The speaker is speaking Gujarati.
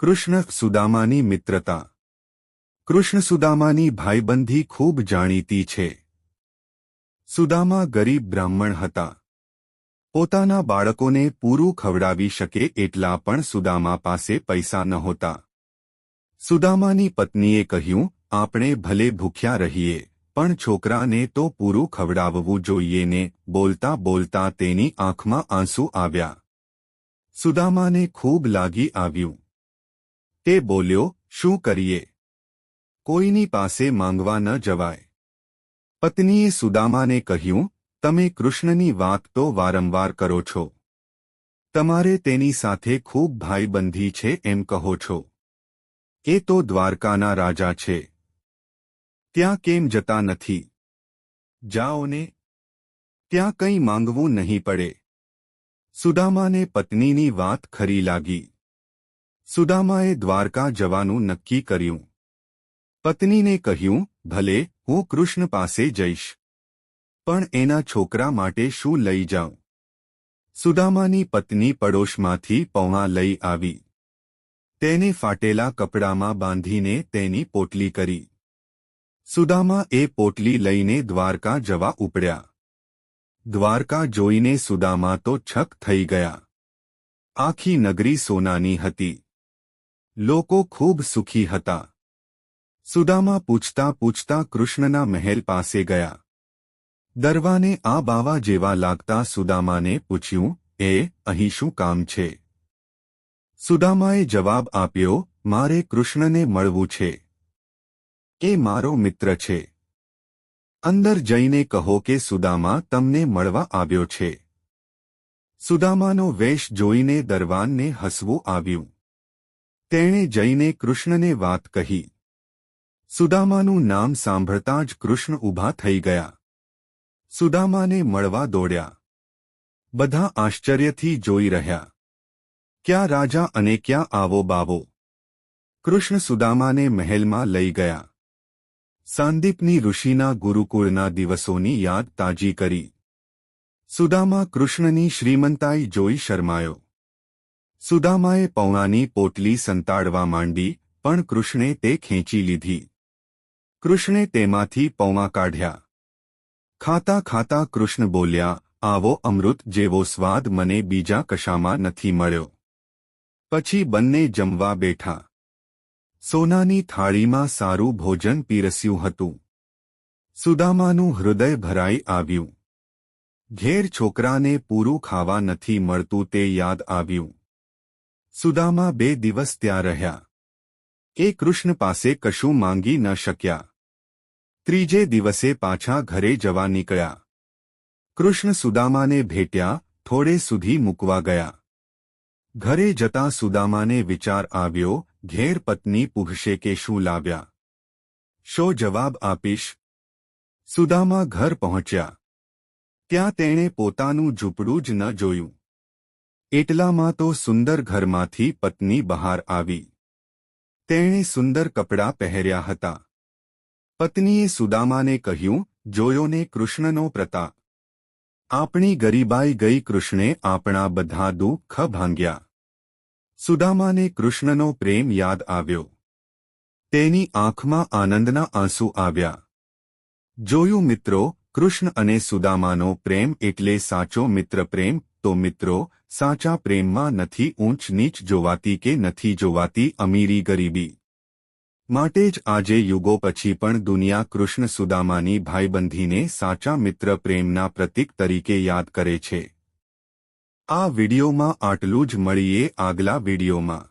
કૃષ્ણ સુદામાની મિત્રતા. કૃષ્ણ સુદામાની ભાઈબંધી ખૂબ જાણીતી છે. સુદામા ગરીબ બ્રાહ્મણ હતા. પોતાના બાળકોને પૂરું ખવડાવી શકે એટલા પણ સુદામા પાસે પૈસા નહોતા. સુદામાની પત્નીએ કહ્યું, આપણે ભલે ભૂખ્યા રહીએ, પણ છોકરાને તો પૂરું ખવડાવવું જોઈએ ને. બોલતા બોલતા તેની આંખમાં આંસુ આવ્યા. સુદામાને ખૂબ લાગી આવ્યું. તે બોલ્યો, શું કરીએ? કોઈની પાસે માંગવા ન જવાય. પત્નીએ સુદામાને કહ્યું, તમે કૃષ્ણની વાત તો વારંવાર કરો છો. તમારે તેની સાથે ખૂબ ભાઈબંધી છે એમ કહો છો. એ તો દ્વારકાના રાજા છે. ત્યાં કેમ જતા નથી? જાઓ ને. ત્યાં કંઈ માંગવું નહીં પડે. સુદામાને પત્નીની વાત ખરી લાગી. સુદામાએ દ્વારકા જવાનું નક્કી કર્યું. પત્નીને કહ્યું, ભલે, હું કૃષ્ણ પાસે જઈશ. પણ એના છોકરા માટે શું લઈ જાઉં? સુદામાની પત્ની પડોશમાંથી પૌવા લઈ આવી. તેને ફાટેલા કપડામાં બાંધીને તેની પોટલી કરી. સુદામા એ પોટલી લઈને દ્વારકા જવા ઉપડ્યા. દ્વારકા જોઈને સુદામા તો છક થઈ ગયા. આખી નગરી સોનાની હતી. લોકો ખૂબ સુખી હતા. સુદામા પૂછતા પૂછતા કૃષ્ણના મહેલ પાસે ગયા. દરવાને આ બાવા જેવા લાગતા સુદામાને પૂછ્યું, અહીં શું કામ છે? સુદામાએ જવાબ આપ્યો, મારે કૃષ્ણને મળવું છે. એ મારો મિત્ર છે. અંદર જઈને કહો કે સુદામા તમને મળવા આવ્યો છે. સુદામાનો વેશ જોઈને દરવાનને હસવું આવ્યું. તેણે જઈને કૃષ્ણને વાત કહી. સુદામાનું નામ સાંભળતા જ કૃષ્ણ ઊભા થઈ ગયા. સુદામાને મળવા દોડ્યા. બધા આશ્ચર્યથી જોઈ રહ્યા. ક્યાં રાજા અને ક્યાં આવો બાવો? કૃષ્ણ સુદામાને મહેલમાં લઈ ગયા. સાંદીપની ઋષિના ગુરુકુળના દિવસોની યાદ તાજી કરી. સુદામા કૃષ્ણની શ્રીમંતાઈ જોઈ શરમાયો. સુદામાએ પૌવાની પોટલી સંતાડવા માંડી, પણ કૃષ્ણે તે ખેંચી લીધી. કૃષ્ણે તેમાંથી પૌવા કાઢ્યા. ખાતા ખાતા કૃષ્ણ બોલ્યા, આવો અમૃત જેવો સ્વાદ મને બીજા કશામાં નથી મળ્યો. પછી બંને જમવા બેઠા. સોનાની થાળીમાં સારું ભોજન પીરસ્યું હતું. સુદામાનું હૃદય ભરાઈ આવ્યું. ઘેર છોકરાને પૂરું ખાવા નથી મળતું તે યાદ આવ્યું. સુદામા 2 દિવસ ત્યાં રહ્યા. એ કૃષ્ણ પાસે કશું માંગી ન શક્યા. ત્રીજે દિવસે પાછા ઘરે જવા નીકળ્યા. કૃષ્ણ સુદામાને ભેટ્યા, થોડે સુધી મૂકવા ગયા. ઘરે જતાં સુદામાને વિચાર આવ્યો, ઘેર પત્ની પૂછશે કે શું લાવ્યા? શો જવાબ આપીશ? સુદામા ઘર પહોંચ્યા. ત્યાં તેણે પોતાનું ઝૂંપડું જ ન જોયું. એટલામાં તો સુંદર ઘરમાંથી પત્ની બહાર આવી. તેણે સુંદર કપડાં પહેર્યા હતા. પત્નીએ સુદામાને કહ્યું, જોયો ને કૃષ્ણનો પ્રતાપ. આપણી ગરીબાઈ ગઈ, કૃષ્ણે આપણા બધા દુઃખ ભાંગ્યા. સુદામાને કૃષ્ણનો પ્રેમ યાદ આવ્યો. તેની આંખમાં આનંદના આંસુ આવ્યા. જોયું મિત્રો, કૃષ્ણ અને સુદામાનો પ્રેમ એટલે સાચો મિત્ર પ્રેમ. તો મિત્રો, સાચા પ્રેમમાં નથી ઊંચ નીચ જોવાતી કે નથી જોવાતી અમીરી ગરીબી. માટે જ આજે યુગો પછી પણ દુનિયા કૃષ્ણ સુદામાની ભાઈબંધીને સાચા મિત્ર પ્રેમના પ્રતીક તરીકે યાદ કરે છે. આ વિડિયોમાં આટલું જ. મળીએ આગલા વિડિયોમાં.